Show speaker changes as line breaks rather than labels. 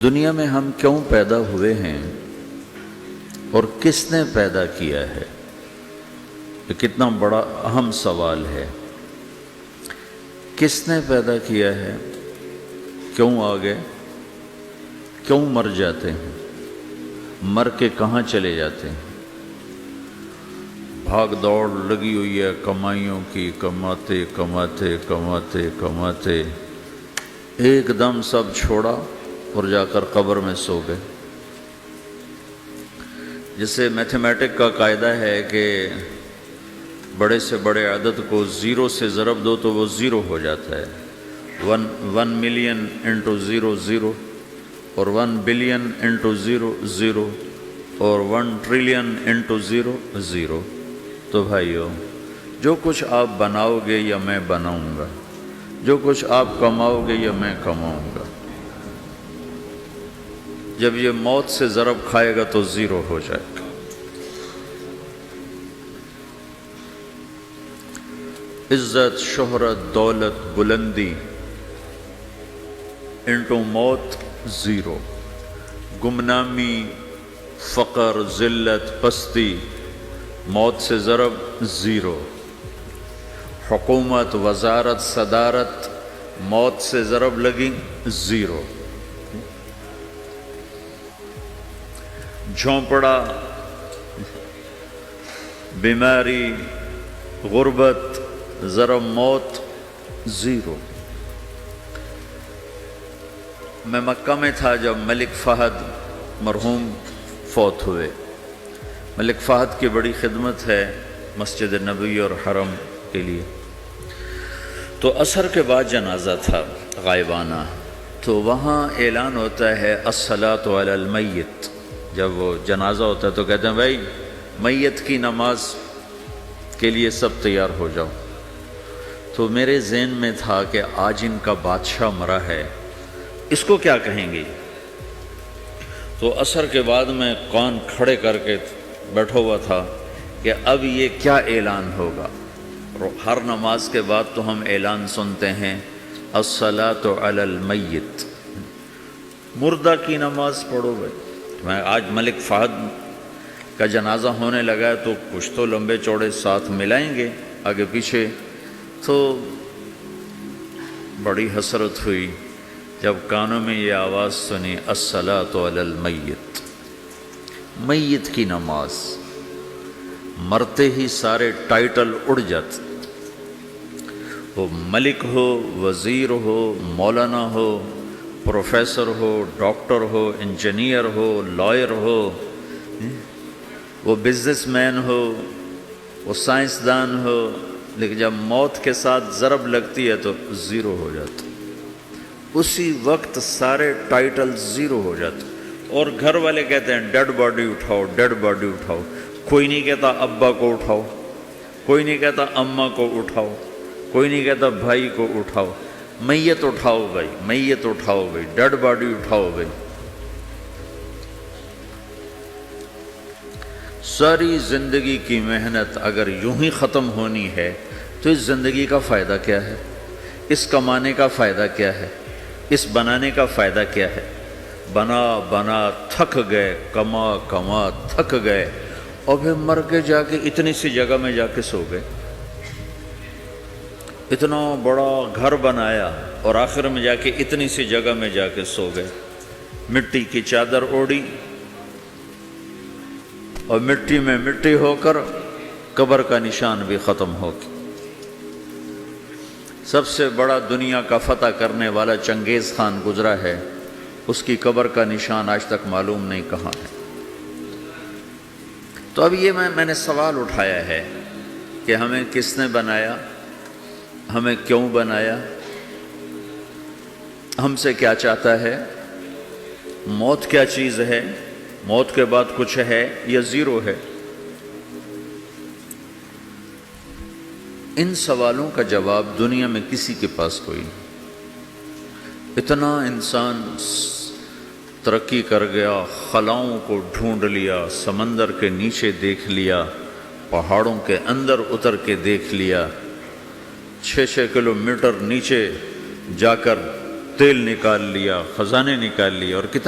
دنیا میں ہم کیوں پیدا ہوئے ہیں اور کس نے پیدا کیا ہے؟ یہ کتنا بڑا اہم سوال ہے۔ کس نے پیدا کیا ہے؟ کیوں آ گئے؟ کیوں مر جاتے ہیں؟ مر کے کہاں چلے جاتے ہیں؟ بھاگ دوڑ لگی ہوئی ہے کمائیوں کی، کماتے کماتے کماتے کماتے ایک دم سب چھوڑا اور جا کر قبر میں سو گئے۔ جسے میتھمیٹک کا قاعدہ ہے کہ بڑے سے بڑے عدد کو زیرو سے ضرب دو تو وہ زیرو ہو جاتا ہے۔ 1 ملین انٹو زیرو زیرو، اور 1 بلین انٹو زیرو زیرو، اور 1 ٹریلین انٹو زیرو زیرو۔ تو بھائیو، جو کچھ آپ بناؤ گے یا میں بناؤں گا، جو کچھ آپ کماؤ گے یا میں کماؤں گا، جب یہ موت سے ضرب کھائے گا تو زیرو ہو جائے گا۔ عزت، شہرت، دولت، بلندی انٹو موت زیرو، گمنامی، فقر، ذلت، پستی موت سے ضرب زیرو، حکومت، وزارت، صدارت موت سے ضرب لگی زیرو، جھونپڑا، بیماری، غربت ضرب موت زیرو۔ میں مکہ میں تھا جب ملک فہد مرحوم فوت ہوئے۔ ملک فہد کی بڑی خدمت ہے مسجد نبوی اور حرم کے لیے۔ تو عصر کے بعد جنازہ تھا غائبانہ، تو وہاں اعلان ہوتا ہے الصلاۃ علی المیت۔ جب وہ جنازہ ہوتا ہے تو کہتے ہیں بھائی میت کی نماز کے لیے سب تیار ہو جاؤ۔ تو میرے ذہن میں تھا کہ آج ان کا بادشاہ مرا ہے، اس کو کیا کہیں گے؟ تو عصر کے بعد میں کان کھڑے کر کے بیٹھا ہوا تھا کہ اب یہ کیا اعلان ہوگا۔ ہر نماز کے بعد تو ہم اعلان سنتے ہیں الصلاۃ علی المیت، مردہ کی نماز پڑھو بھائی۔ میں آج ملک فہد کا جنازہ ہونے لگا ہے تو کچھ تو لمبے چوڑے ساتھ ملائیں گے آگے پیچھے۔ تو بڑی حسرت ہوئی جب کانوں میں یہ آواز سنی الصلاۃ علی المیت، میت کی نماز۔ مرتے ہی سارے ٹائٹل اڑ جاتے، وہ ملک ہو، وزیر ہو، مولانا ہو، پروفیسر ہو، ڈاکٹر ہو، انجینئر ہو، لائر ہو، وہ بزنس مین ہو، وہ سائنسدان ہو، لیکن جب موت کے ساتھ ضرب لگتی ہے تو زیرو ہو جاتا، اسی وقت سارے ٹائٹل زیرو ہو جاتے۔ اور گھر والے کہتے ہیں ڈیڈ باڈی اٹھاؤ، ڈیڈ باڈی اٹھاؤ۔ کوئی نہیں کہتا ابا کو اٹھاؤ، کوئی نہیں کہتا اماں کو اٹھاؤ، کوئی نہیں کہتا بھائی کو اٹھاؤ۔ میت اٹھاؤ بھائی، میت اٹھاؤ بھائی، ڈیڈ باڈی اٹھاؤ بھائی۔ ساری زندگی کی محنت اگر یوں ہی ختم ہونی ہے تو اس زندگی کا فائدہ کیا ہے؟ اس کمانے کا فائدہ کیا ہے؟ اس بنانے کا فائدہ کیا ہے؟ بنا بنا تھک گئے، کما کما تھک گئے، اور پھر مر کے جا کے اتنی سی جگہ میں جا کے سو گئے۔ اتنا بڑا گھر بنایا اور آخر میں جا کے اتنی سی جگہ میں جا کے سو گئے۔ مٹی کی چادر اوڑھی اور مٹی میں مٹی ہو کر قبر کا نشان بھی ختم ہو گیا۔ سب سے بڑا دنیا کا فتح کرنے والا چنگیز خان گزرا ہے، اس کی قبر کا نشان آج تک معلوم نہیں کہاں ہے۔ تو اب یہ میں نے سوال اٹھایا ہے کہ ہمیں کس نے بنایا، ہمیں کیوں بنایا، ہم سے کیا چاہتا ہے، موت کیا چیز ہے، موت کے بعد کچھ ہے یا زیرو ہے؟ ان سوالوں کا جواب دنیا میں کسی کے پاس کوئی نہیں۔ اتنا انسان ترقی کر گیا، خلاؤں کو ڈھونڈ لیا، سمندر کے نیچے دیکھ لیا، پہاڑوں کے اندر اتر کے دیکھ لیا، 6 کلومیٹر نیچے جا کر تیل نکال لیا، خزانے نکال لیے، اور کتنا